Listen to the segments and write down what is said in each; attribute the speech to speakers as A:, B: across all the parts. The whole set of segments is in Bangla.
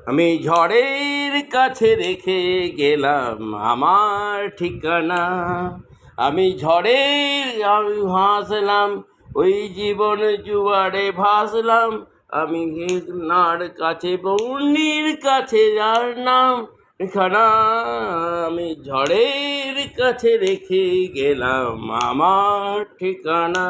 A: আমি ঝড়ের কাছে রেখে গেলাম আমার ঠিকানা। আমি ভাসলাম, ওই জীবন জুয়ারে ভাসলাম। আমি নার কাছে বন্যির কাছে যার নাম ঠিকানা। আমি ঝড়ের কাছে রেখে গেলাম আমার ঠিকানা।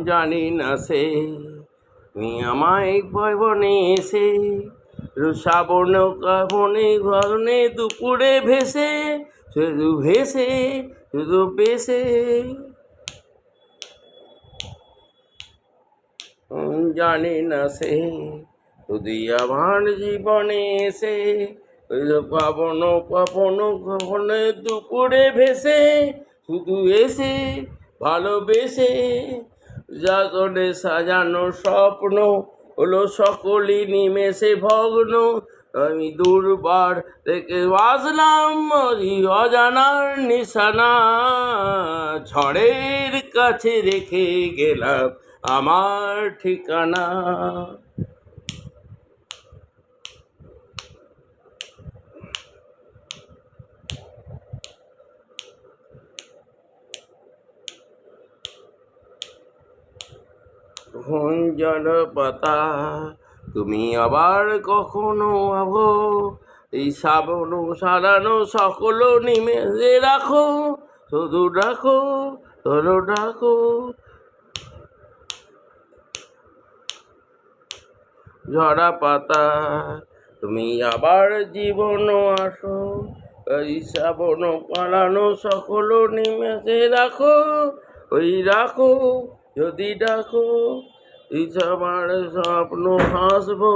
A: জানি না সে আমায় বনে এসে শ্রাবণ কাবনে ঘরনে দুপুরে ভেসে শুধু ভেসে শুধু বেসে। জানি না সে যদি আমার জীবনে এসে পাবন পাবন ঘরনে দুপুরে ভেসে শুধু এসে ভালোবেসে। জাগরে সাজানো স্বপ্ন হলো সকলই নিমেষে ভগ্ন। আমি দুর্বার থেকে বাজলাম অজানার নিশানা। ঝড়ের কাছে রেখে গেলাম আমার ঠিকানা। কখন জলপাতা তুমি আবার কখনো আবো, এই শ্রাবণ সারানো সকল নিমেষে রাখো শুধু রাখো ধরো রাখো। ঝরা পাতা তুমি আবার জীবন আসো, এই শ্রাবণ পালানো সকল নিমেষে রাখো ওই রাখো যদি ডাকো। আমার স্বপ্ন হাসবো,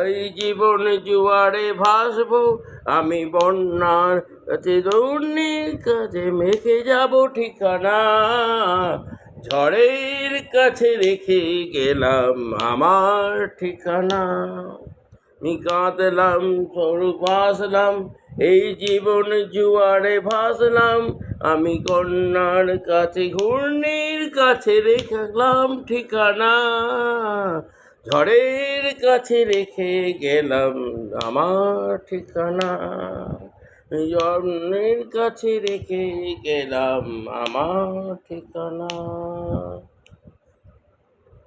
A: এই জীবন জুয়ারে ভাসবো। আমি বন্যার কাছে দৌড়নির কাছে মেখে যাব ঠিকানা। ঝড়ের কাছে রেখে গেলাম আমার ঠিকানা। আমি কাঁদলাম সরু ভাসলাম, এই জীবন জুয়ারে ভাসলাম। আমি কন্যার কাছে ঘূর্ণির কাছে রেখলাম ঠিকানা। ঝড়ের কাছে রেখে গেলাম আমার ঠিকানা। ঝড়ের কাছে রেখে গেলাম আমার ঠিকানা।